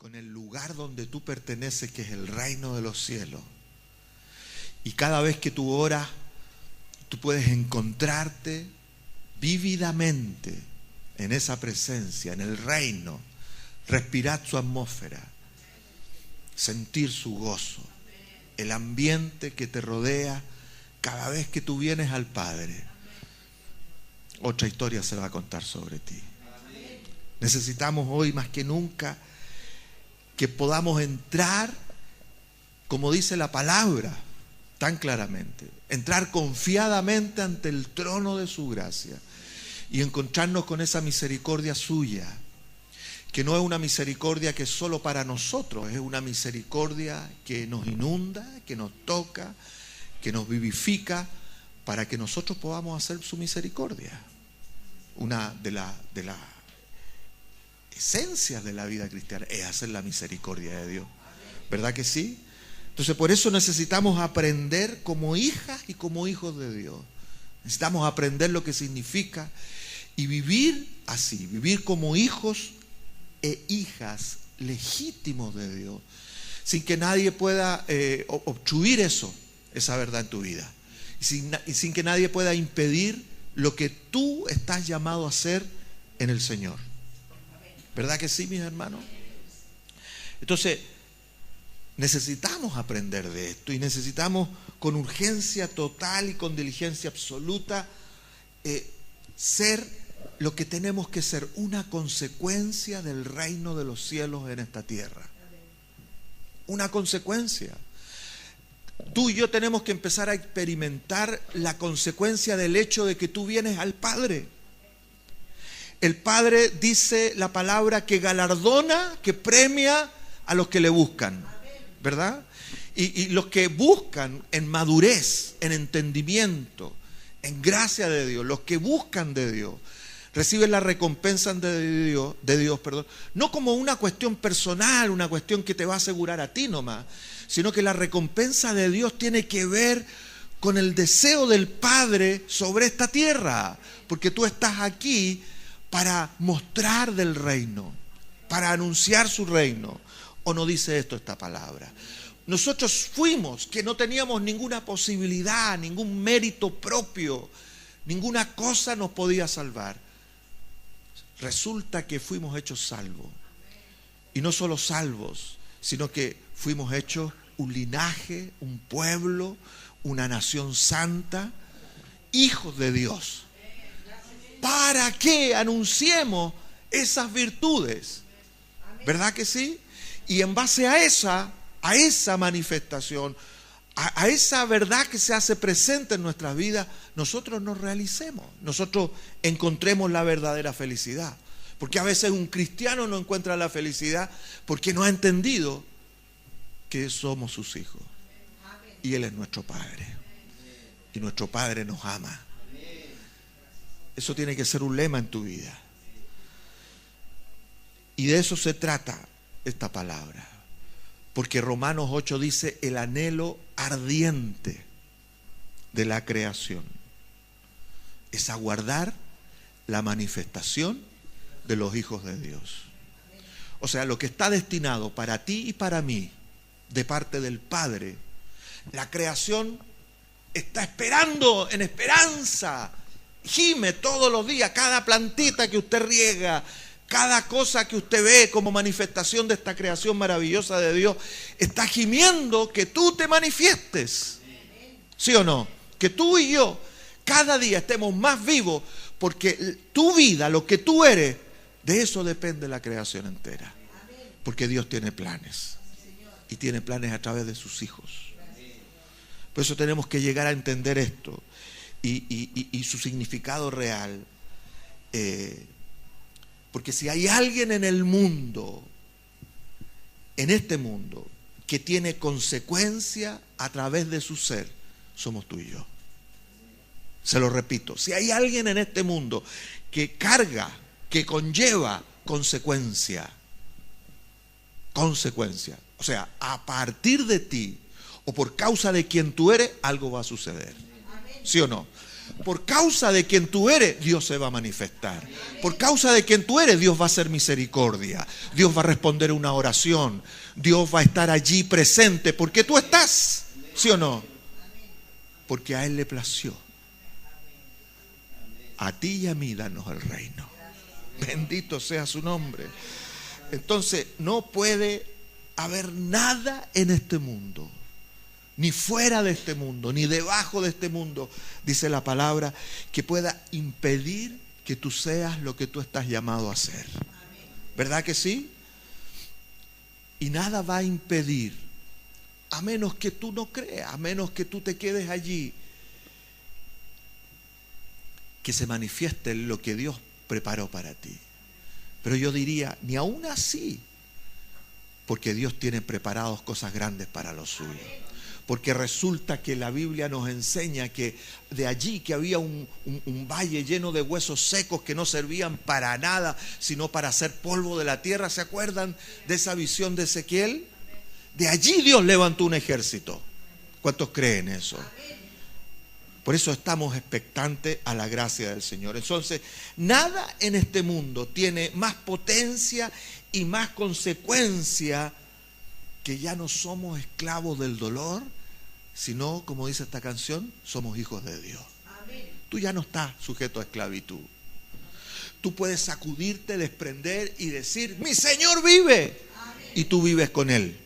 con el lugar donde tú perteneces, que es el reino de los cielos. Y cada vez que tú oras, tú puedes encontrarte vívidamente en esa presencia, en el reino, respirar su atmósfera, sentir su gozo, el ambiente que te rodea cada vez que tú vienes al Padre. Otra historia se va a contar sobre ti. Necesitamos hoy más que nunca que podamos entrar, como dice la palabra tan claramente, entrar confiadamente ante el trono de su gracia y encontrarnos con esa misericordia suya, que no es una misericordia que es solo para nosotros, es una misericordia que nos inunda, que nos toca, que nos vivifica, para que nosotros podamos hacer su misericordia. Una de las esencias de la vida cristiana es hacer la misericordia de Dios, ¿verdad que sí? Entonces por eso necesitamos aprender como hijas y como hijos de Dios. Necesitamos aprender lo que significa y vivir así, vivir como hijos e hijas legítimos de Dios, sin que nadie pueda obstruir esa verdad en tu vida, y sin que nadie pueda impedir lo que tú estás llamado a hacer en el Señor. ¿Verdad que sí, mis hermanos? Entonces necesitamos aprender de esto y necesitamos con urgencia total y con diligencia absoluta ser lo que tenemos que ser, una consecuencia del reino de los cielos en esta tierra. Una consecuencia. Tú y yo tenemos que empezar a experimentar la consecuencia del hecho de que tú vienes al Padre. El Padre, dice la palabra, que galardona, que premia a los que le buscan, ¿verdad? Y los que buscan en madurez, en entendimiento, en gracia de Dios, los que buscan de Dios, reciben la recompensa de Dios, no como una cuestión personal, una cuestión que te va a asegurar a ti nomás, sino que la recompensa de Dios tiene que ver con el deseo del Padre sobre esta tierra, porque tú estás aquí para mostrar del reino, para anunciar su reino. ¿O no dice esto esta palabra? Nosotros fuimos que no teníamos ninguna posibilidad, ningún mérito propio, ninguna cosa nos podía salvar. Resulta que fuimos hechos salvos. Y no solo salvos, sino que fuimos hechos un linaje, un pueblo, una nación santa, hijos de Dios. Para que anunciemos esas virtudes. ¿Verdad que sí? Y en base a esa manifestación, a esa verdad que se hace presente en nuestras vidas, nosotros nos realicemos, nosotros encontremos la verdadera felicidad. Porque a veces un cristiano no encuentra la felicidad porque no ha entendido que somos sus hijos. Y Él es nuestro Padre. Y nuestro Padre nos ama. Eso tiene que ser un lema en tu vida. Y de eso se trata esta palabra. Porque Romanos 8 dice: el anhelo ardiente de la creación es aguardar la manifestación de los hijos de Dios. O sea, lo que está destinado para ti y para mí de parte del Padre, la creación está esperando en esperanza, gime todos los días. Cada plantita que usted riega, cada cosa que usted ve como manifestación de esta creación maravillosa de Dios, está gimiendo que tú te manifiestes. ¿Sí o no? Que tú y yo cada día estemos más vivos, porque tu vida, lo que tú eres, de eso depende la creación entera. Porque Dios tiene planes. Y tiene planes a través de sus hijos. Por eso tenemos que llegar a entender esto y su significado real. Porque si hay alguien en el mundo, en este mundo, que tiene consecuencia a través de su ser, somos tú y yo. Se lo repito, si hay alguien en este mundo que carga, que conlleva consecuencia, o sea, a partir de ti o por causa de quien tú eres, algo va a suceder. ¿Sí o no? Por causa de quien tú eres, Dios se va a manifestar. Por causa de quien tú eres, Dios va a hacer misericordia. Dios va a responder una oración. Dios va a estar allí presente. Porque tú estás, ¿sí o no? Porque a Él le plació. A ti y a mí danos el reino. Bendito sea su nombre. Entonces, no puede haber nada en este mundo, ni fuera de este mundo, ni debajo de este mundo, dice la palabra, que pueda impedir que tú seas lo que tú estás llamado a ser. ¿Verdad que sí? Y nada va a impedir, a menos que tú no creas, a menos que tú te quedes allí, que se manifieste lo que Dios preparó para ti. Pero yo diría, ni aún así, porque Dios tiene preparadas cosas grandes para los suyos. Porque resulta que la Biblia nos enseña que de allí que había un valle lleno de huesos secos que no servían para nada, sino para hacer polvo de la tierra. ¿Se acuerdan de esa visión de Ezequiel? De allí Dios levantó un ejército. ¿Cuántos creen eso? Por eso estamos expectantes a la gracia del Señor. Entonces, nada en este mundo tiene más potencia y más consecuencia que ya no somos esclavos del dolor, sino, como dice esta canción, somos hijos de Dios. Tú ya no estás sujeto a esclavitud. Tú puedes sacudirte, desprender y decir, mi Señor vive. Y tú vives con Él.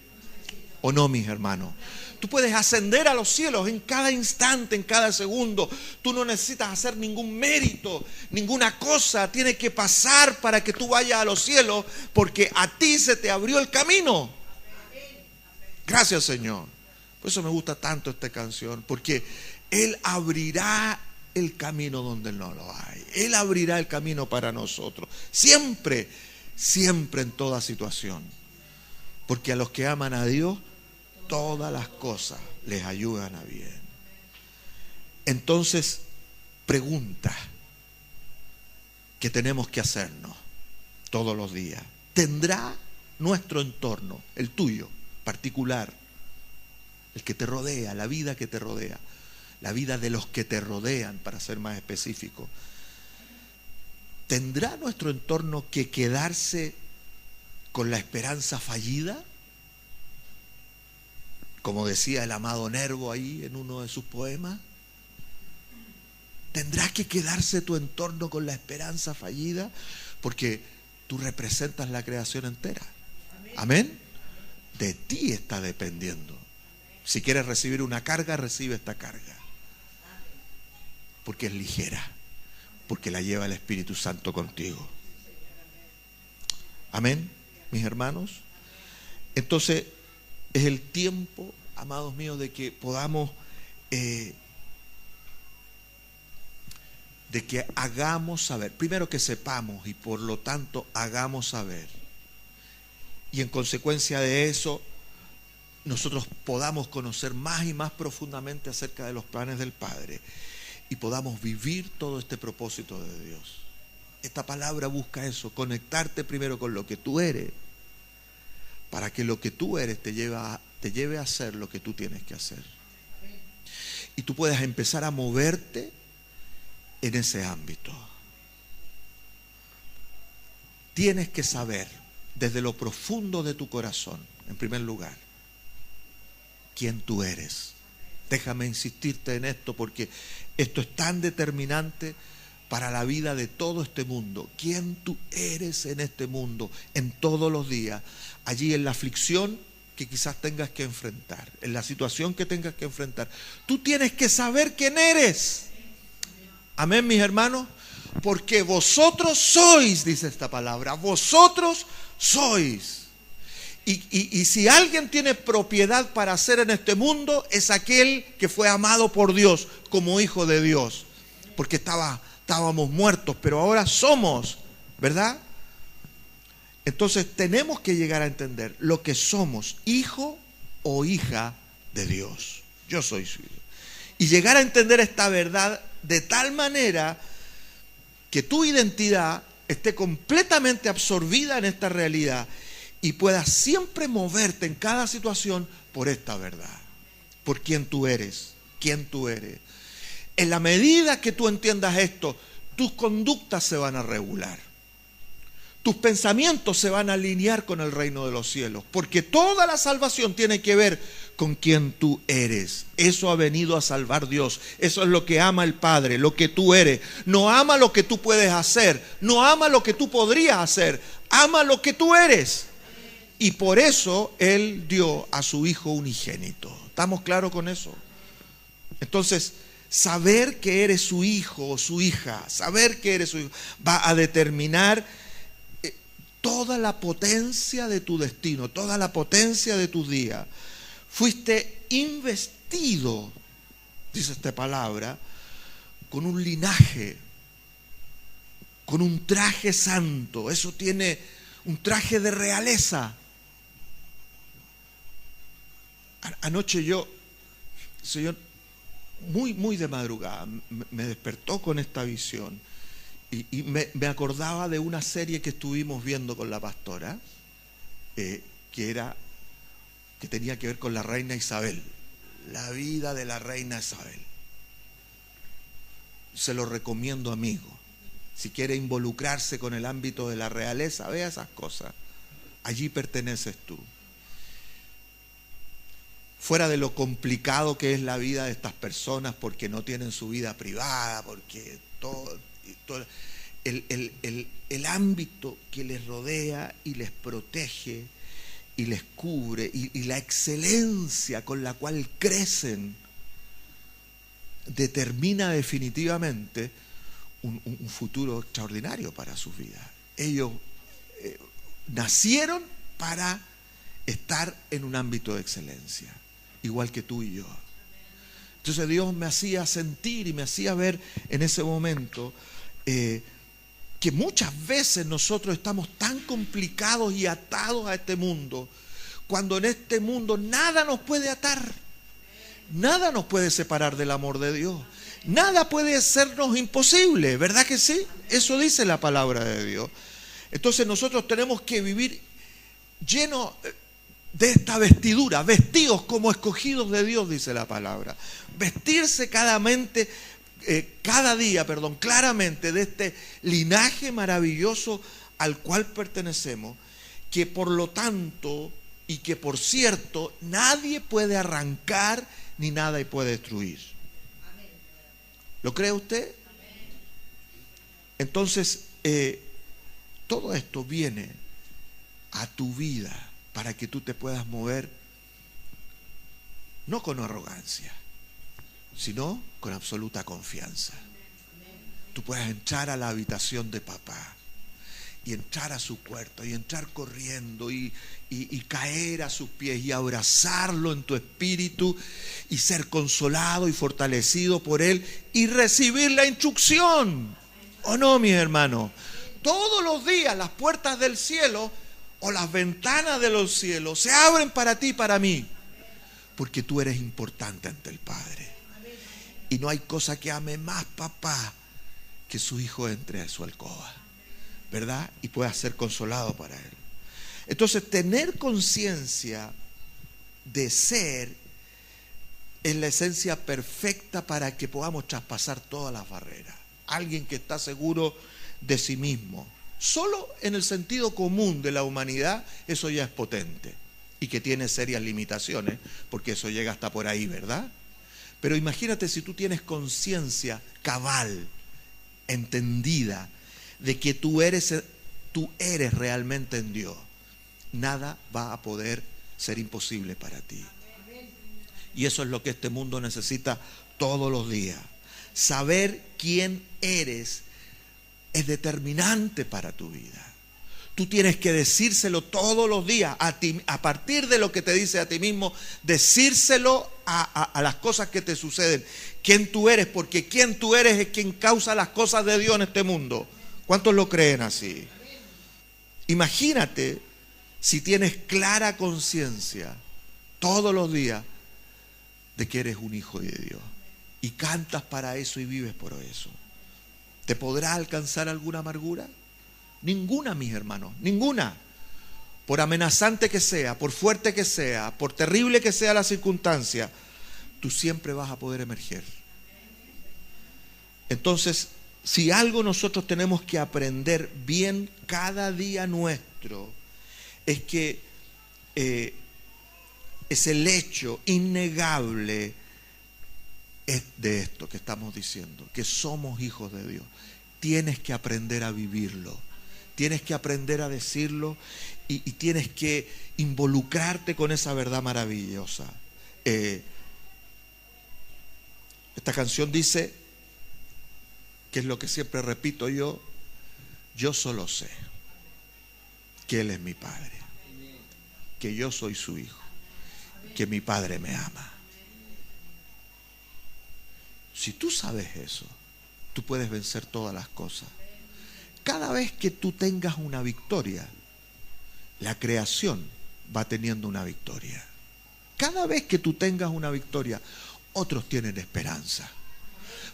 ¿O no, mis hermanos? Tú puedes ascender a los cielos en cada instante, en cada segundo. Tú no necesitas hacer ningún mérito, ninguna cosa tiene que pasar para que tú vayas a los cielos, porque a ti se te abrió el camino. Gracias, Señor. Por eso me gusta tanto esta canción, porque Él abrirá el camino donde no lo hay. Él abrirá el camino para nosotros. Siempre, siempre en toda situación. Porque a los que aman a Dios, todas las cosas les ayudan a bien. Entonces, pregunta que tenemos que hacernos todos los días. ¿Tendrá nuestro entorno, el tuyo, particular, el que te rodea, la vida que te rodea, la vida de los que te rodean, para ser más específico, ¿tendrá nuestro entorno que quedarse con la esperanza fallida? Como decía el amado Nervo ahí en uno de sus poemas. ¿Tendrá que quedarse tu entorno con la esperanza fallida? Porque tú representas la creación entera. Amén. De ti está dependiendo. Si quieres recibir una carga, recibe esta carga. Porque es ligera. Porque la lleva el Espíritu Santo contigo. Amén, mis hermanos. Entonces, es el tiempo, amados míos, de que podamos, de que hagamos saber, primero que sepamos y por lo tanto hagamos saber. Y en consecuencia de eso, nosotros podamos conocer más y más profundamente acerca de los planes del Padre y podamos vivir todo este propósito de Dios. Esta palabra busca eso, conectarte primero con lo que tú eres, para que lo que tú eres te lleve a hacer lo que tú tienes que hacer. Y tú puedas empezar a moverte en ese ámbito. Tienes que saber desde lo profundo de tu corazón, en primer lugar, quién tú eres. Déjame insistirte en esto porque esto es tan determinante para la vida de todo este mundo. Quién tú eres en este mundo, en todos los días. Allí en la aflicción que quizás tengas que enfrentar, en la situación que tengas que enfrentar. Tú tienes que saber quién eres. Amén, mis hermanos. Porque vosotros sois, dice esta palabra, vosotros sois. Y si alguien tiene propiedad para hacer en este mundo, es aquel que fue amado por Dios como hijo de Dios. Porque estábamos muertos, pero ahora somos, ¿verdad? Entonces tenemos que llegar a entender lo que somos, hijo o hija de Dios. Yo soy su hijo. Y llegar a entender esta verdad de tal manera que tu identidad esté completamente absorbida en esta realidad y puedas siempre moverte en cada situación por esta verdad, por quién tú eres, quién tú eres. En la medida que tú entiendas esto, tus conductas se van a regular. Tus pensamientos se van a alinear con el reino de los cielos, porque toda la salvación tiene que ver con quien tú eres. Eso ha venido a salvar Dios. Eso es lo que ama el Padre, lo que tú eres. No ama lo que tú puedes hacer, no ama lo que tú podrías hacer, ama lo que tú eres. Y por eso Él dio a su Hijo unigénito. ¿Estamos claros con eso? Entonces, saber que eres su hijo o su hija, saber que eres su hijo, va a determinar toda la potencia de tu destino, toda la potencia de tu día. Fuiste investido, dice esta palabra, con un linaje, con un traje santo. Eso tiene un traje de realeza. Anoche yo, Señor, muy de madrugada, me despertó con esta visión. Y me acordaba de una serie que estuvimos viendo con la pastora, que tenía que ver con la reina Isabel, la vida de la reina Isabel. Se lo recomiendo, amigo. Si quiere involucrarse con el ámbito de la realeza, vea esas cosas. Allí perteneces tú. Fuera de lo complicado que es la vida de estas personas, porque no tienen su vida privada, porque todo el ámbito que les rodea y les protege y les cubre, y la excelencia con la cual crecen, determina definitivamente un futuro extraordinario para sus vidas. Ellos nacieron para estar en un ámbito de excelencia, igual que tú y yo. Entonces Dios me hacía sentir y me hacía ver en ese momento que muchas veces nosotros estamos tan complicados y atados a este mundo, cuando en este mundo nada nos puede atar, nada nos puede separar del amor de Dios, nada puede sernos imposible, ¿verdad que sí? Eso dice la palabra de Dios. Entonces nosotros tenemos que vivir llenos de esta vestidura, vestidos como escogidos de Dios, dice la palabra. Vestirse cada día, claramente de este linaje maravilloso al cual pertenecemos, que por lo tanto y que por cierto nadie puede arrancar ni nada puede destruir. ¿Lo cree usted? Entonces, todo esto viene a tu vida para que tú te puedas mover no con arrogancia, sino con absoluta confianza. Tú puedes entrar a la habitación de papá y entrar a su cuarto y entrar corriendo y caer a sus pies y abrazarlo en tu espíritu y ser consolado y fortalecido por él y recibir la instrucción. ¿O no, mis hermanos? Todos los días las puertas del cielo o las ventanas de los cielos se abren para ti y para mí, porque tú eres importante ante el Padre. Y no hay cosa que ame más papá que su hijo entre a su alcoba, ¿verdad? Y pueda ser consolado para él. Entonces, tener conciencia de ser es la esencia perfecta para que podamos traspasar todas las barreras. Alguien que está seguro de sí mismo, solo en el sentido común de la humanidad, eso ya es potente y que tiene serias limitaciones, porque eso llega hasta por ahí, ¿verdad? Pero imagínate si tú tienes conciencia cabal, entendida, de que tú eres realmente en Dios. Nada va a poder ser imposible para ti. Y eso es lo que este mundo necesita todos los días. Saber quién eres es determinante para tu vida. Tú tienes que decírselo todos los días a ti, a partir de lo que te dices a ti mismo, decírselo a las cosas que te suceden. Quién tú eres, porque quién tú eres es quien causa las cosas de Dios en este mundo. ¿Cuántos lo creen así? Imagínate si tienes clara conciencia todos los días de que eres un hijo de Dios y cantas para eso y vives por eso. ¿Te podrá alcanzar alguna amargura? Ninguna, mis hermanos, ninguna. Por amenazante que sea, por fuerte que sea, por terrible que sea la circunstancia, tú siempre vas a poder emerger. Entonces, si algo nosotros tenemos que aprender bien cada día nuestro, es que es el hecho innegable de esto que estamos diciendo, que somos hijos de Dios. Tienes que aprender a vivirlo, tienes que aprender a decirlo y tienes que involucrarte con esa verdad maravillosa. Esta canción dice, que es lo que siempre repito yo solo sé que Él es mi Padre, que yo soy su hijo, que mi Padre me ama. Si tú sabes eso, tú puedes vencer todas las cosas. Cada vez que tú tengas una victoria, la creación va teniendo una victoria. Cada vez que tú tengas una victoria, otros tienen esperanza.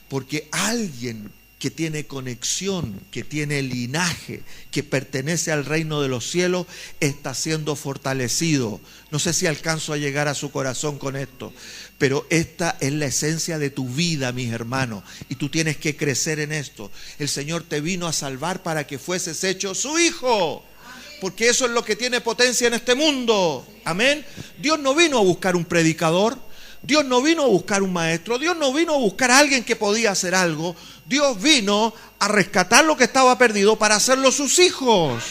Porque alguien que tiene conexión, que tiene linaje, que pertenece al reino de los cielos, está siendo fortalecido. No sé si alcanzo a llegar a su corazón con esto, pero esta es la esencia de tu vida, mis hermanos, y tú tienes que crecer en esto. El Señor te vino a salvar para que fueses hecho su hijo, porque eso es lo que tiene potencia en este mundo. Amén. Dios no vino a buscar un predicador, Dios no vino a buscar un maestro, Dios no vino a buscar a alguien que podía hacer algo. Dios vino a rescatar lo que estaba perdido para hacerlo sus hijos.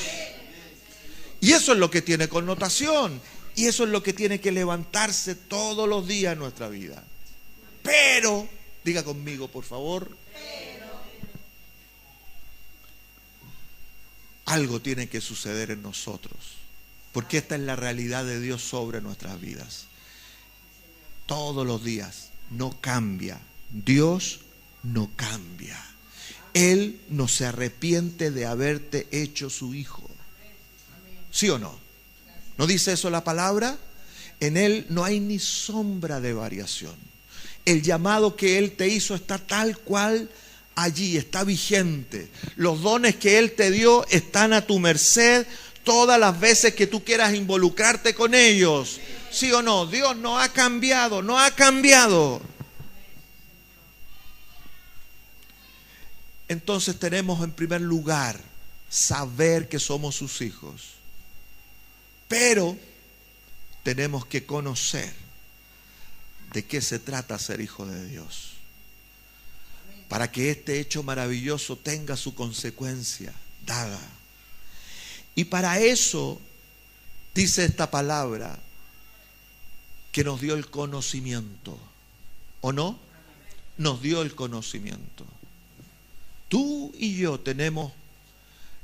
Y eso es lo que tiene connotación. Y eso es lo que tiene que levantarse todos los días en nuestra vida. Pero, diga conmigo por favor, algo tiene que suceder en nosotros. Porque esta es la realidad de Dios sobre nuestras vidas. Todos los días no cambia. Dios no cambia. Él no se arrepiente de haberte hecho su hijo. ¿Sí o no? ¿No dice eso la palabra? En Él no hay ni sombra de variación. El llamado que Él te hizo está tal cual allí, está vigente. Los dones que Él te dio están a tu merced todas las veces que tú quieras involucrarte con ellos. ¿Sí o no? Dios no ha cambiado, no ha cambiado. Entonces tenemos en primer lugar saber que somos sus hijos. Pero tenemos que conocer de qué se trata ser hijo de Dios. Para que este hecho maravilloso tenga su consecuencia dada. Y para eso, dice esta palabra, que nos dio el conocimiento. ¿O no? Nos dio el conocimiento. Tú y yo tenemos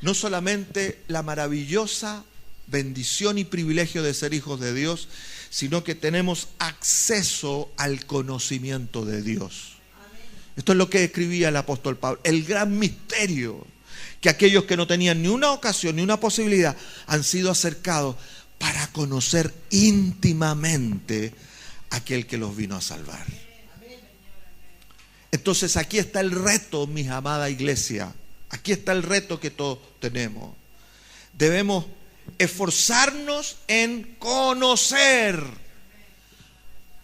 no solamente la maravillosa bendición y privilegio de ser hijos de Dios, sino que tenemos acceso al conocimiento de Dios. Esto es lo que escribía el apóstol Pablo, el gran misterio, que aquellos que no tenían ni una ocasión ni una posibilidad han sido acercados para conocer íntimamente a aquel que los vino a salvar. Entonces aquí está el reto, mis amada iglesia. Aquí está el reto que todos tenemos. Debemos esforzarnos en conocer.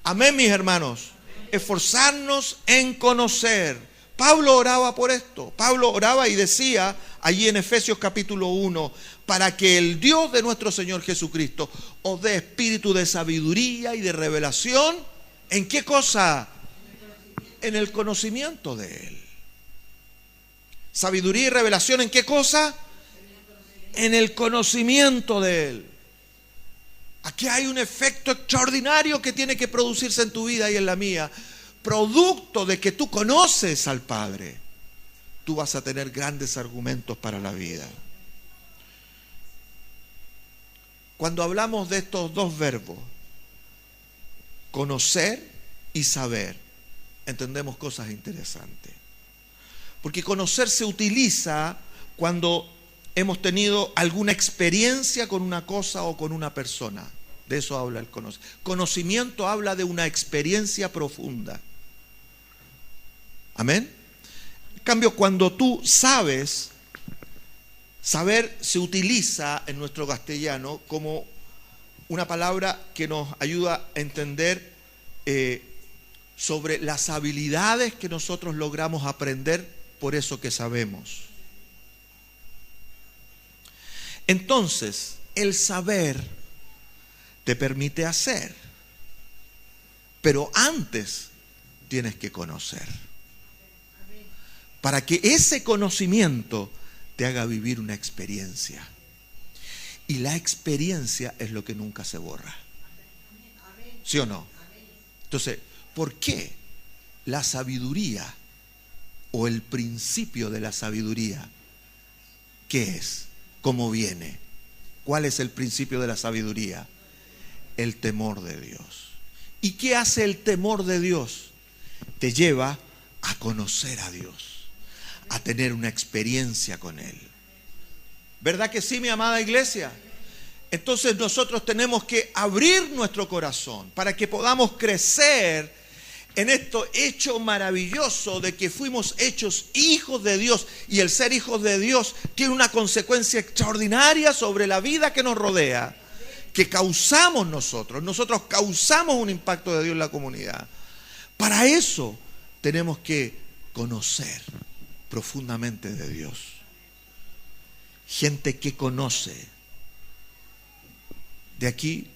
Amén, mis hermanos. Esforzarnos en conocer. Pablo oraba por esto. Pablo oraba y decía allí en Efesios capítulo 1, para que el Dios de nuestro Señor Jesucristo os dé espíritu de sabiduría y de revelación. ¿En qué cosa? En el conocimiento de Él. Sabiduría y revelación, ¿en qué cosa? En el conocimiento de Él. Aquí hay un efecto extraordinario que tiene que producirse en tu vida y en la mía. Producto de que tú conoces al Padre, tú vas a tener grandes argumentos para la vida. Cuando hablamos de estos dos verbos, conocer y saber, entendemos cosas interesantes. Porque conocer se utiliza cuando hemos tenido alguna experiencia con una cosa o con una persona. De eso habla el conocimiento. Conocimiento habla de una experiencia profunda. Amén. En cambio, cuando tú sabes, saber se utiliza en nuestro castellano como una palabra que nos ayuda a entender sobre las habilidades que nosotros logramos aprender por eso que sabemos. Entonces, el saber te permite hacer, pero antes tienes que conocer, para que ese conocimiento te haga vivir una experiencia. Y la experiencia es lo que nunca se borra. ¿Sí o no? Entonces, ¿por qué la sabiduría o el principio de la sabiduría? ¿Qué es? ¿Cómo viene? ¿Cuál es el principio de la sabiduría? El temor de Dios. ¿Y qué hace el temor de Dios? Te lleva a conocer a Dios, a tener una experiencia con Él. ¿Verdad que sí, mi amada iglesia? Entonces nosotros tenemos que abrir nuestro corazón para que podamos crecer en esto hecho maravilloso de que fuimos hechos hijos de Dios, y el ser hijos de Dios tiene una consecuencia extraordinaria sobre la vida que nos rodea, que causamos nosotros. Nosotros causamos un impacto de Dios en la comunidad. Para eso tenemos que conocer profundamente de Dios. Gente que conoce. De aquí,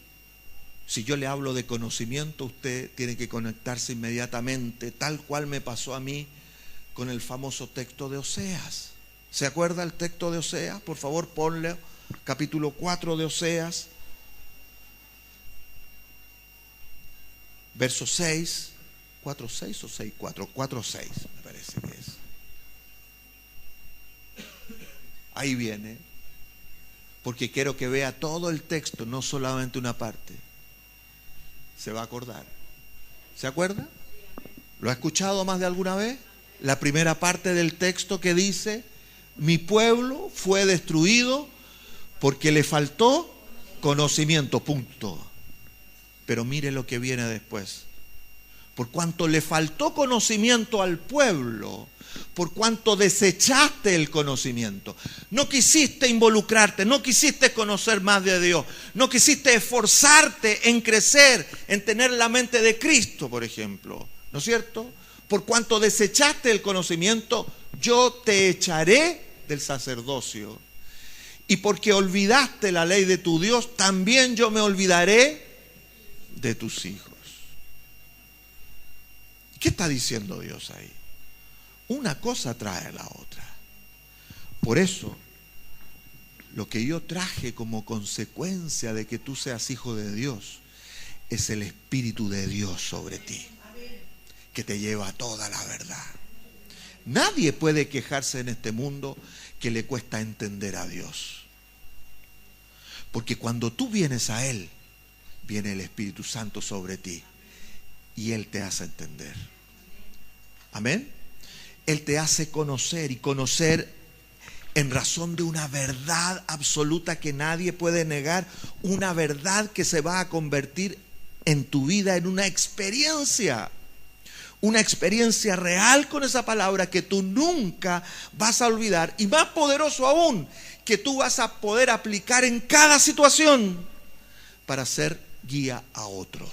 si yo le hablo de conocimiento, usted tiene que conectarse inmediatamente, tal cual me pasó a mí con el famoso texto de Oseas. ¿Se acuerda el texto de Oseas? Por favor, ponle capítulo 4 de Oseas, verso 6, 4:6 o 6:4, 4:6 me parece que es. Ahí viene, porque quiero que vea todo el texto, no solamente una parte. Se va a acordar. ¿Se acuerda? ¿Lo ha escuchado más de alguna vez? La primera parte del texto que dice: mi pueblo fue destruido porque le faltó conocimiento, punto. Pero mire lo que viene después. Por cuanto le faltó conocimiento al pueblo, por cuanto desechaste el conocimiento, no quisiste involucrarte, no quisiste conocer más de Dios, no quisiste esforzarte en crecer, en tener la mente de Cristo, por ejemplo, ¿no es cierto? Por cuanto desechaste el conocimiento, yo te echaré del sacerdocio. Y porque olvidaste la ley de tu Dios, también yo me olvidaré de tus hijos. ¿Qué está diciendo Dios ahí? Una cosa trae a la otra. Por eso, lo que yo traje como consecuencia de que tú seas hijo de Dios es el Espíritu de Dios sobre ti, que te lleva a toda la verdad. Nadie puede quejarse en este mundo que le cuesta entender a Dios. Porque cuando tú vienes a Él, viene el Espíritu Santo sobre ti y Él te hace entender. Amén. Él te hace conocer, y conocer en razón de una verdad absoluta que nadie puede negar, una verdad que se va a convertir en tu vida en una experiencia real con esa palabra que tú nunca vas a olvidar, y más poderoso aún, que tú vas a poder aplicar en cada situación para ser guía a otros,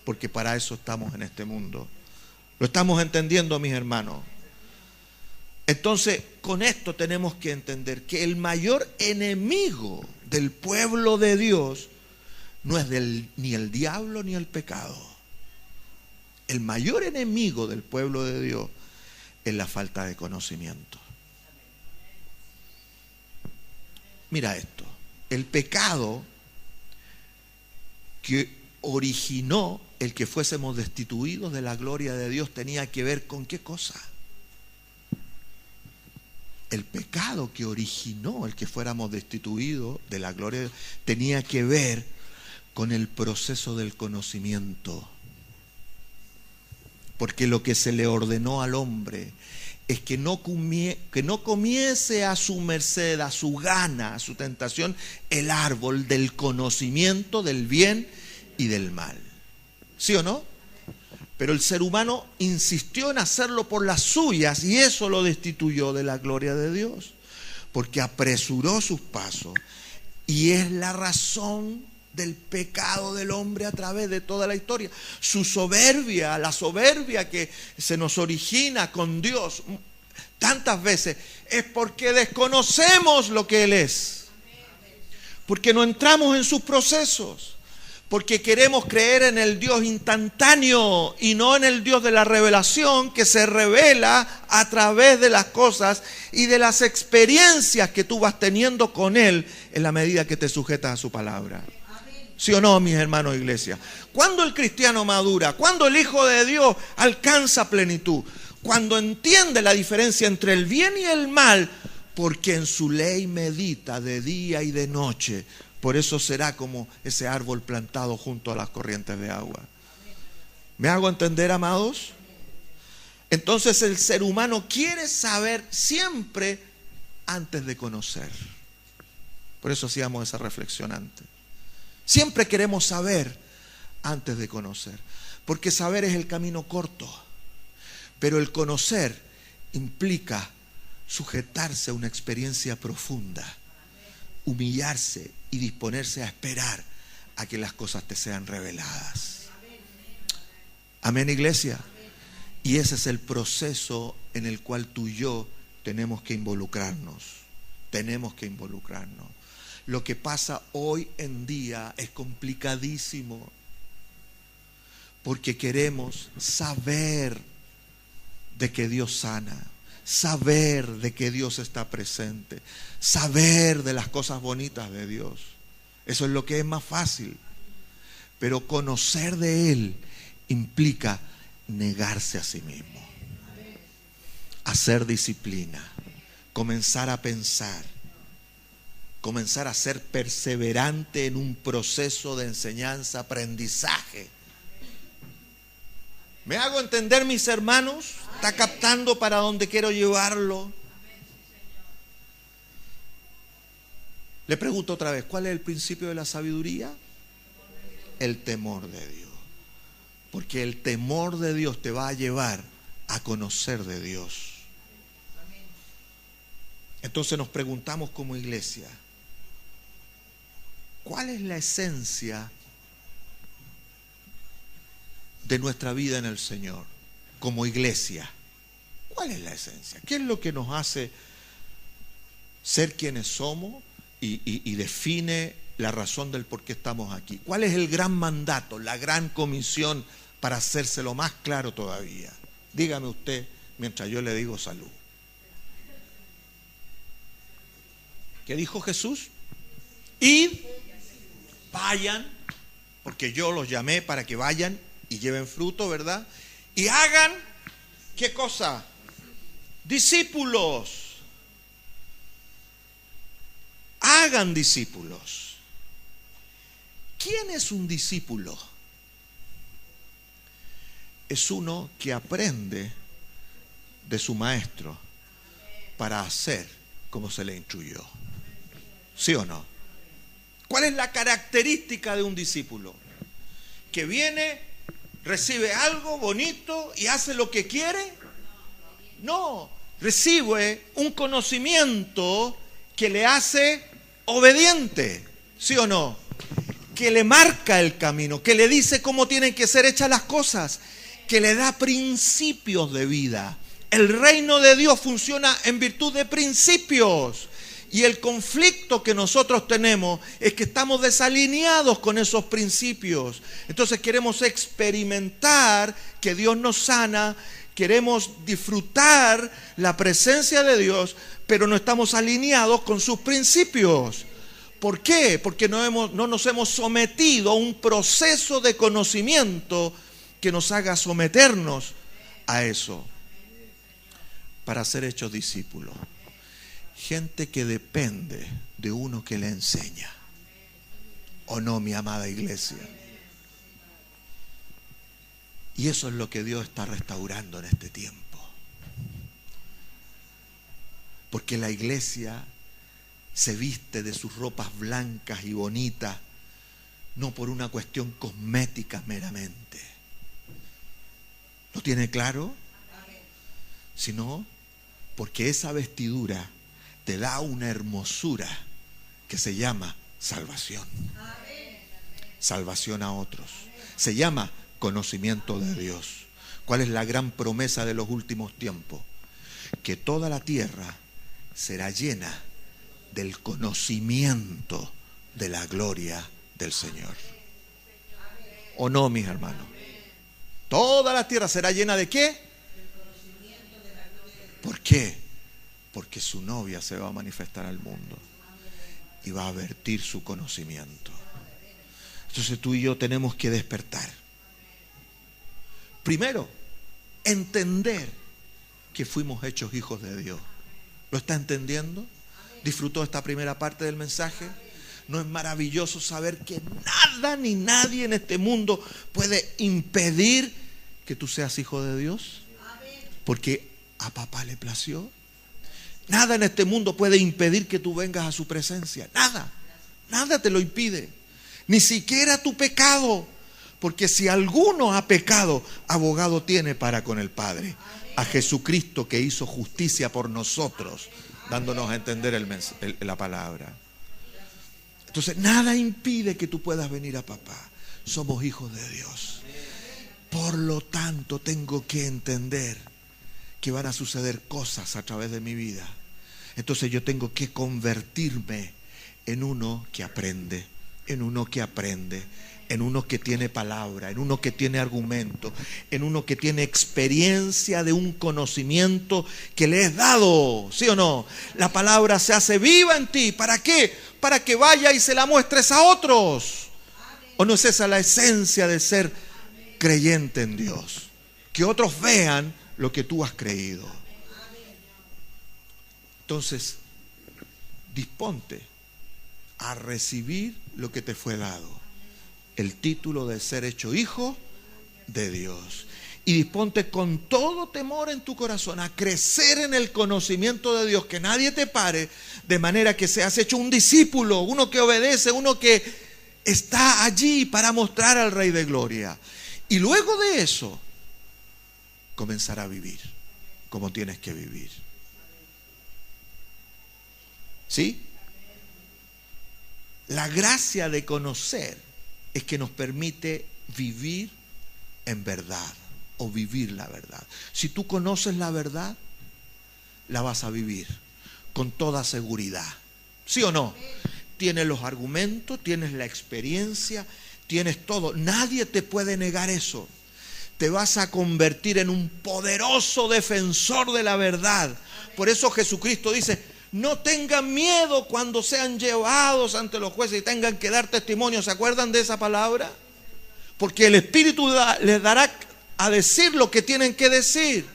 porque para eso estamos en este mundo. ¿Lo estamos entendiendo, mis hermanos? Entonces, con esto tenemos que entender que el mayor enemigo del pueblo de Dios no es ni el diablo ni el pecado. El mayor enemigo del pueblo de Dios es la falta de conocimiento. Mira esto, el pecado que originó el que fuésemos destituidos de la gloria de Dios tenía que ver con ¿qué cosa? El pecado que originó el que fuéramos destituidos de la gloria de Dios tenía que ver con el proceso del conocimiento. Porque lo que se le ordenó al hombre es que no comiese a su merced, a su gana, a su tentación, el árbol del conocimiento del bien y del mal. ¿Sí o no? Pero el ser humano insistió en hacerlo por las suyas, y eso lo destituyó de la gloria de Dios, porque apresuró sus pasos. Y es la razón del pecado del hombre a través de toda la historia. Su soberbia, la soberbia que se nos origina con Dios tantas veces, es porque desconocemos lo que Él es. Porque no entramos en sus procesos. Porque queremos creer en el Dios instantáneo y no en el Dios de la revelación, que se revela a través de las cosas y de las experiencias que tú vas teniendo con Él en la medida que te sujetas a su palabra. ¿Sí o no, mis hermanos, iglesia? ¿Cuándo el cristiano madura? ¿Cuándo el Hijo de Dios alcanza plenitud? Cuando entiende la diferencia entre el bien y el mal, porque en su ley medita de día y de noche. Por eso será como ese árbol plantado junto a las corrientes de agua. ¿Me hago entender, amados? Entonces el ser humano quiere saber siempre antes de conocer. Por eso hacíamos esa reflexión antes. Siempre queremos saber antes de conocer. Porque saber es el camino corto. Pero el conocer implica sujetarse a una experiencia profunda, humillarse y disponerse a esperar a que las cosas te sean reveladas. Amén, iglesia. Y ese es el proceso en el cual tú y yo tenemos que involucrarnos. Tenemos que involucrarnos. Lo que pasa hoy en día es complicadísimo, porque queremos saber de que Dios sana, saber de que Dios está presente, saber de las cosas bonitas de Dios. Eso es lo que es más fácil. Pero conocer de Él implica negarse a sí mismo, hacer disciplina, comenzar a pensar, comenzar a ser perseverante en un proceso de enseñanza, aprendizaje. ¿Me hago entender, mis hermanos? ¿Está captando para dónde quiero llevarlo? Le pregunto otra vez, ¿cuál es el principio de la sabiduría? El temor de Dios. Porque el temor de Dios te va a llevar a conocer de Dios. Entonces nos preguntamos como iglesia, ¿cuál es la esencia de nuestra vida en el Señor como iglesia? ¿Cuál es la esencia? ¿Qué es lo que nos hace ser quienes somos y define la razón del por qué estamos aquí? ¿Cuál es el gran mandato, la gran comisión, para hacérselo más claro todavía? Dígame usted mientras yo le digo salud. ¿Qué dijo Jesús? Id, vayan, porque yo los llamé para que vayan y lleven fruto, ¿verdad? Y hagan, ¿qué cosa? Discípulos. Hagan discípulos. ¿Quién es un discípulo? Es uno que aprende de su maestro para hacer como se le instruyó. ¿Sí o no? ¿Cuál es la característica de un discípulo? Que viene, recibe algo bonito y hace lo que quiere. No, recibe un conocimiento que le hace obediente. ¿Sí o no? Que le marca el camino, que le dice cómo tienen que ser hechas las cosas, que le da principios de vida. El reino de Dios funciona en virtud de principios. Y el conflicto que nosotros tenemos es que estamos desalineados con esos principios. Entonces queremos experimentar que Dios nos sana, queremos disfrutar la presencia de Dios, pero no estamos alineados con sus principios. ¿Por qué? Porque no nos hemos sometido a un proceso de conocimiento que nos haga someternos a eso para ser hechos discípulos. Gente que depende de uno que le enseña. ¿O no, mi amada iglesia? Y eso es lo que Dios está restaurando en este tiempo. Porque la iglesia se viste de sus ropas blancas y bonitas, no por una cuestión cosmética meramente. ¿Lo tiene claro? Sino porque esa vestidura te da una hermosura que se llama salvación. salvación a otros. Se llama conocimiento de Dios. ¿Cuál es la gran promesa de los últimos tiempos? Que toda la tierra será llena del conocimiento de la gloria del Señor. ¿O no, mis hermanos? Toda la tierra será llena ¿de qué? ¿Por qué? Porque su novia se va a manifestar al mundo y va a vertir su conocimiento. Entonces tú y yo tenemos que despertar. Primero, entender que fuimos hechos hijos de Dios. ¿Lo está entendiendo? ¿Disfrutó esta primera parte del mensaje? ¿No es maravilloso saber que nada ni nadie en este mundo puede impedir que tú seas hijo de Dios? Porque a papá le plació. Nada en este mundo puede impedir que tú vengas a su presencia. Nada. Nada te lo impide. Ni siquiera tu pecado. Porque si alguno ha pecado, abogado tiene para con el Padre. A Jesucristo, que hizo justicia por nosotros, dándonos a entender la palabra. Entonces nada impide que tú puedas venir a papá. Somos hijos de Dios. Por lo tanto tengo que entender que van a suceder cosas a través de mi vida. Entonces yo tengo que convertirme en uno que aprende, en uno que aprende, en uno que tiene palabra, en uno que tiene argumento, en uno que tiene experiencia de un conocimiento que le es dado, ¿sí o no? La palabra se hace viva en ti. ¿Para qué? Para que vaya y se la muestres a otros. ¿O no es esa la esencia de ser creyente en Dios? Que otros vean lo que tú has creído. Entonces, disponte a recibir lo que te fue dado. El título de ser hecho hijo de Dios. Y disponte con todo temor en tu corazón a crecer en el conocimiento de Dios, que nadie te pare, de manera que seas hecho un discípulo, uno que obedece, uno que está allí para mostrar al Rey de Gloria. Y luego de eso, comenzar a vivir como tienes que vivir. ¿Sí? La gracia de conocer es que nos permite vivir en verdad o vivir la verdad. Si tú conoces la verdad, la vas a vivir con toda seguridad. ¿Sí o no? Tienes los argumentos, tienes la experiencia, tienes todo. Nadie te puede negar eso. Te vas a convertir en un poderoso defensor de la verdad. Por eso Jesucristo dice: no tengan miedo cuando sean llevados ante los jueces y tengan que dar testimonio. ¿Se acuerdan de esa palabra? Porque el Espíritu les dará a decir lo que tienen que decir.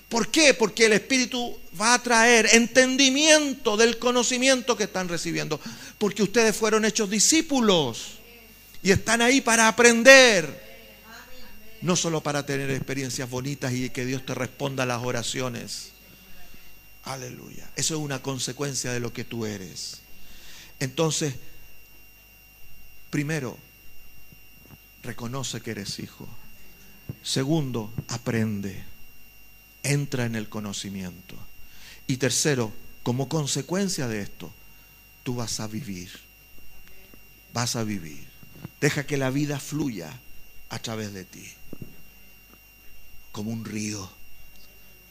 ¿Por qué? Porque el Espíritu va a traer entendimiento del conocimiento que están recibiendo. Porque ustedes fueron hechos discípulos y están ahí para aprender. No solo para tener experiencias bonitas y que Dios te responda a las oraciones. Aleluya. Eso es una consecuencia de lo que tú eres. Entonces, primero, reconoce que eres hijo. Segundo, aprende. Entra en el conocimiento. Y tercero, como consecuencia de esto, tú vas a vivir. Vas a vivir. Deja que la vida fluya a través de ti. Como un río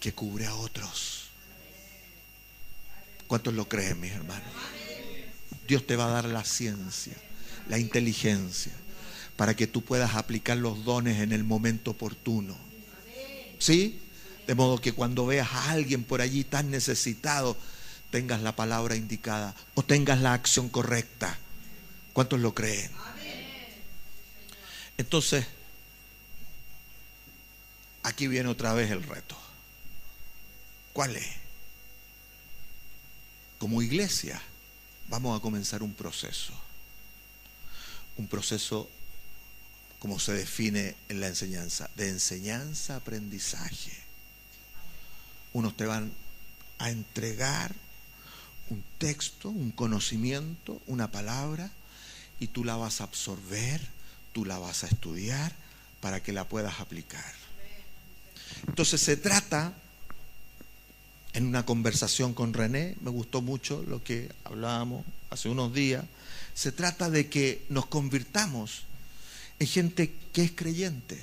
que cubre a otros. ¿Cuántos lo creen, mis hermanos? Dios te va a dar la ciencia, la inteligencia, para que tú puedas aplicar los dones en el momento oportuno. ¿Sí? De modo que cuando veas a alguien por allí tan necesitado, tengas la palabra indicada o tengas la acción correcta. ¿Cuántos lo creen? Entonces, aquí viene otra vez el reto. ¿Cuál es? Como iglesia vamos a comenzar un proceso. Un proceso, como se define en la enseñanza, de enseñanza-aprendizaje. Unos te van a entregar un texto, un conocimiento, una palabra, y tú la vas a absorber, tú la vas a estudiar para que la puedas aplicar. Entonces se trata, en una conversación con René, me gustó mucho lo que hablábamos hace unos días, se trata de que nos convirtamos Hay gente que es creyente,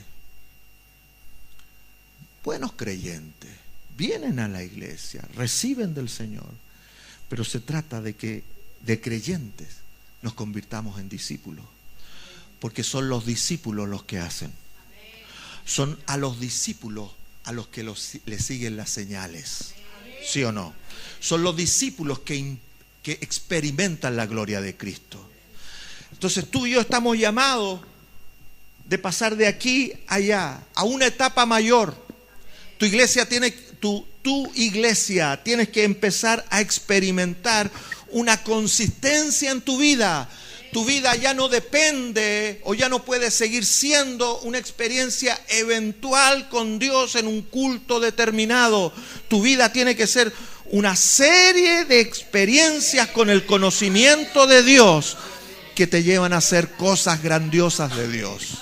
buenos creyentes, vienen a la iglesia, reciben del Señor, pero se trata de que de creyentes nos convirtamos en discípulos, porque son los discípulos los que hacen. Son a los discípulos a los que le siguen las señales. ¿Sí o no? Son los discípulos que experimentan la gloria de Cristo. Entonces tú y yo estamos llamados de pasar de aquí a allá, a una etapa mayor. Tu iglesia tienes que empezar a experimentar una consistencia en tu vida. Tu vida ya no depende o ya no puede seguir siendo una experiencia eventual con Dios en un culto determinado. Tu vida tiene que ser una serie de experiencias con el conocimiento de Dios que te llevan a hacer cosas grandiosas de Dios.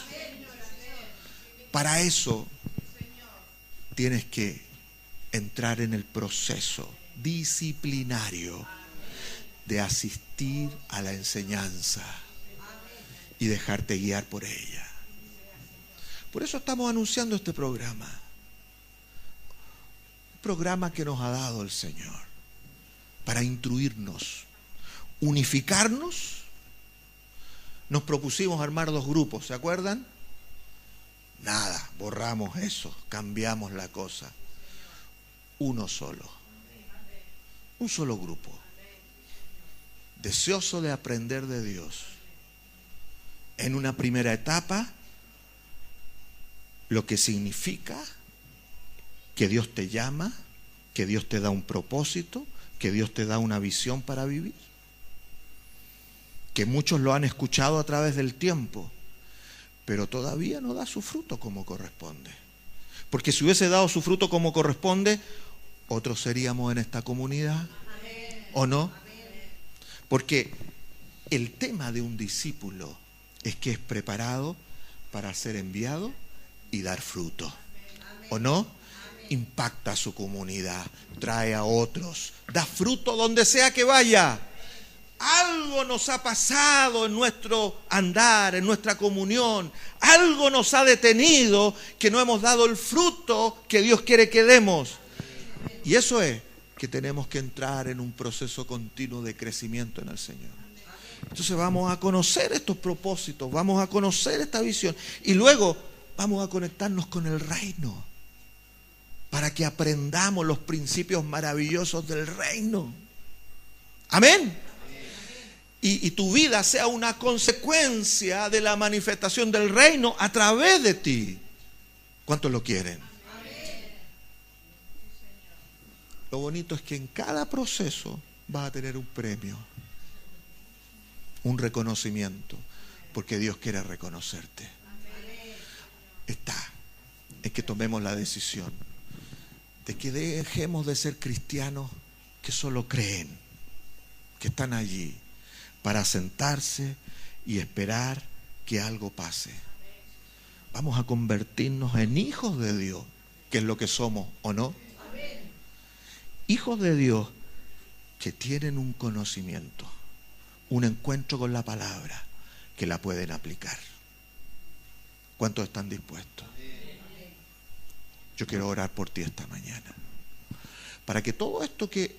Para eso tienes que entrar en el proceso disciplinario de asistir a la enseñanza y dejarte guiar por ella. Por eso estamos anunciando este programa. Un programa que nos ha dado el Señor para instruirnos, unificarnos. Nos propusimos armar 2 grupos, ¿se acuerdan? Nada, borramos eso, cambiamos la cosa. Uno solo. Un solo grupo. Deseoso de aprender de Dios. En una primera etapa, lo que significa que Dios te llama, que Dios te da un propósito, que Dios te da una visión para vivir. Que muchos lo han escuchado a través del tiempo, pero todavía no da su fruto como corresponde. Porque si hubiese dado su fruto como corresponde, otros seríamos en esta comunidad, ¿o no? Porque el tema de un discípulo es que es preparado para ser enviado y dar fruto, ¿o no? Impacta a su comunidad, trae a otros, da fruto donde sea que vaya. Algo nos ha pasado en nuestro andar, en nuestra comunión. Algo nos ha detenido que no hemos dado el fruto que Dios quiere que demos. Y eso es que tenemos que entrar en un proceso continuo de crecimiento en el Señor. Entonces vamos a conocer estos propósitos, vamos a conocer esta visión y luego vamos a conectarnos con el reino para que aprendamos los principios maravillosos del reino. Amén. Y tu vida sea una consecuencia de la manifestación del reino a través de ti. ¿Cuántos lo quieren? Lo bonito es que en cada proceso vas a tener un premio, un reconocimiento, porque Dios quiere reconocerte. Está en que tomemos la decisión de que dejemos de ser cristianos que solo creen, que están allí para sentarse y esperar que algo pase. Vamos a convertirnos en hijos de Dios, que es lo que somos, ¿o no? Hijos de Dios que tienen un conocimiento, un encuentro con la palabra, que la pueden aplicar. ¿Cuántos están dispuestos? Yo quiero orar por ti esta mañana, para que todo esto que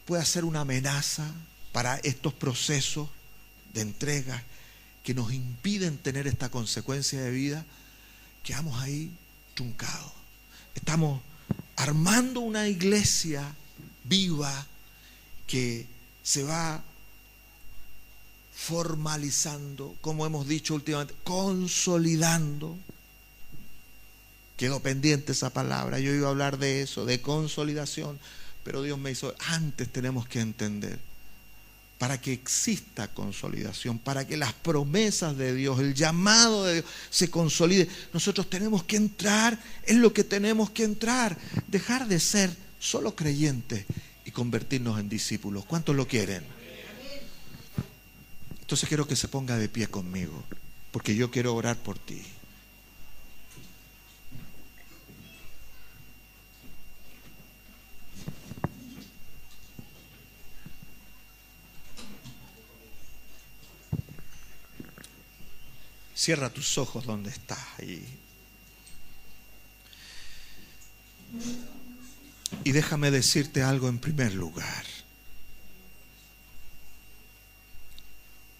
pueda ser una amenaza para estos procesos de entrega que nos impiden tener esta consecuencia de vida, quedamos ahí truncados. Estamos armando una iglesia viva que se va formalizando, como hemos dicho últimamente, consolidando. Quedó pendiente esa palabra, yo iba a hablar de eso, de consolidación, pero Dios me hizo, antes tenemos que entender, para que exista consolidación, para que las promesas de Dios, el llamado de Dios se consolide, nosotros tenemos que entrar en lo que tenemos que entrar, dejar de ser solo creyentes y convertirnos en discípulos. ¿Cuántos lo quieren? Entonces quiero que se ponga de pie conmigo, porque yo quiero orar por ti. Cierra tus ojos donde estás ahí. Y déjame decirte algo en primer lugar.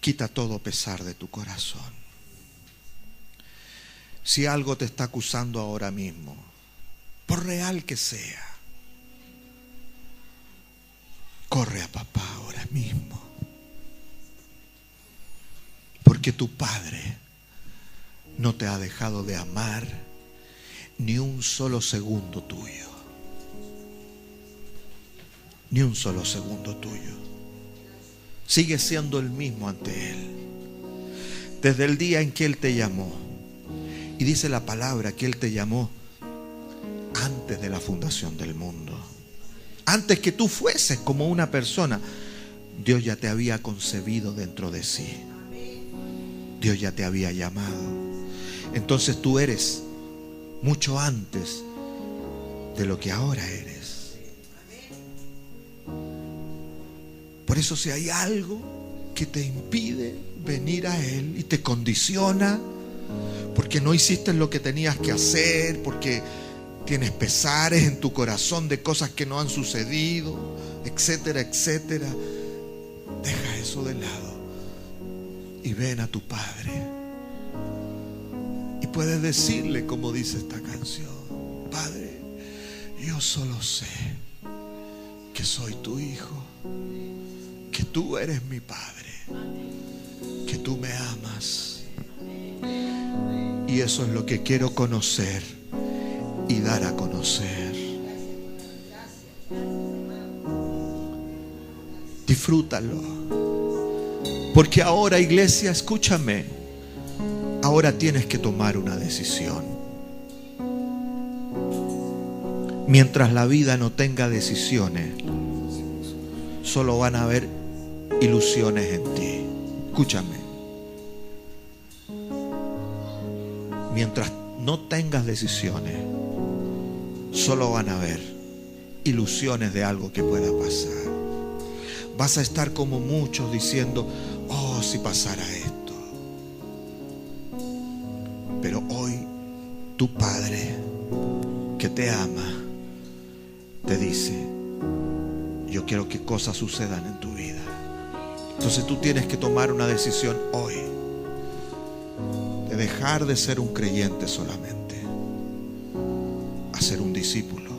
Quita todo pesar de tu corazón. Si algo te está acusando ahora mismo, por real que sea, corre a papá ahora mismo. Porque tu Padre no te ha dejado de amar ni un solo segundo tuyo. Ni un solo segundo tuyo. Sigue siendo el mismo ante Él. Desde el día en que Él te llamó. Y dice la palabra que Él te llamó antes de la fundación del mundo. Antes que tú fueses como una persona, Dios ya te había concebido dentro de sí. Dios ya te había llamado. Entonces tú eres mucho antes de lo que ahora eres. Por eso si hay algo que te impide venir a Él y te condiciona, porque no hiciste lo que tenías que hacer, porque tienes pesares en tu corazón de cosas que no han sucedido, etcétera, etcétera, deja eso de lado y ven a tu Padre. Y puedes decirle como dice esta canción: Padre, yo solo sé que soy tu hijo, que tú eres mi Padre, que tú me amas. Y eso es lo que quiero conocer y dar a conocer. Disfrútalo. Porque ahora, iglesia, escúchame, ahora tienes que tomar una decisión. Mientras la vida no tenga decisiones, solo van a haber ilusiones en ti. Escúchame. Mientras no tengas decisiones, solo van a haber ilusiones de algo que pueda pasar. Vas a estar como muchos diciendo: oh, si pasara esto. Pero hoy tu Padre, que te ama, te dice: yo quiero que cosas sucedan en tu vida. Entonces tú tienes que tomar una decisión hoy de dejar de ser un creyente solamente a ser un discípulo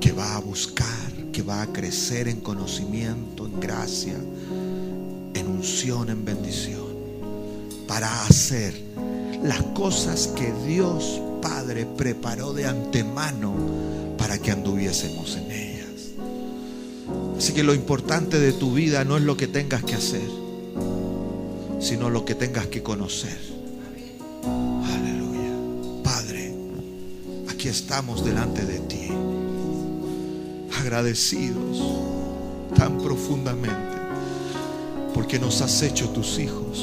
que va a buscar, que va a crecer en conocimiento, en gracia, en unción, en bendición, para hacer las cosas que Dios Padre preparó de antemano para que anduviésemos en ellas. Así que lo importante de tu vida no es lo que tengas que hacer, sino lo que tengas que conocer. Aleluya. Padre, aquí estamos delante de ti, agradecidos tan profundamente porque nos has hecho tus hijos,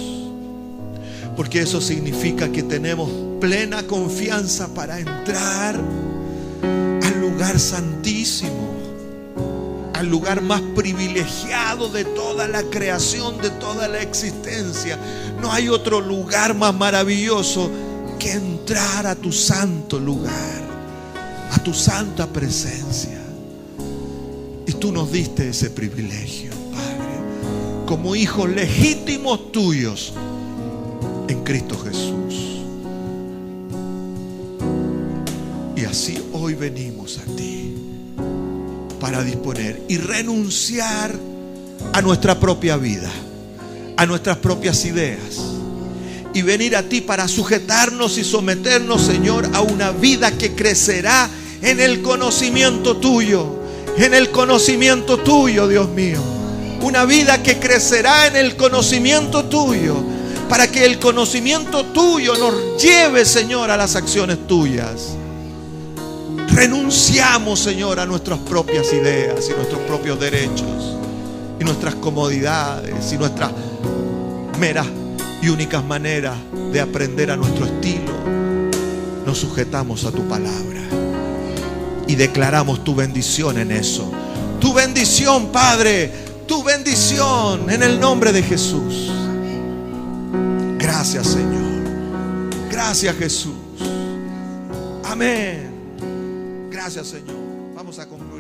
porque eso significa que tenemos plena confianza para entrar al lugar santísimo, al lugar más privilegiado de toda la creación, de toda la existencia. No hay otro lugar más maravilloso que entrar a tu santo lugar, a tu santa presencia. Y tú nos diste ese privilegio, Padre, como hijos legítimos tuyos en Cristo Jesús. Y así hoy venimos a ti para disponer y renunciar a nuestra propia vida, a nuestras propias ideas, y venir a ti para sujetarnos y someternos, Señor, a una vida que crecerá en el conocimiento tuyo, en el conocimiento tuyo, Dios mío. Una vida que crecerá en el conocimiento tuyo, para que el conocimiento tuyo nos lleve, Señor, a las acciones tuyas. Renunciamos, Señor, a nuestras propias ideas y nuestros propios derechos y nuestras comodidades y nuestras meras y únicas maneras de aprender a nuestro estilo. Nos sujetamos a tu palabra y declaramos tu bendición en eso. Tu bendición, Padre, tu bendición en el nombre de Jesús. Gracias, Señor. Gracias, Jesús. Amén. Gracias, Señor. Vamos a compartir.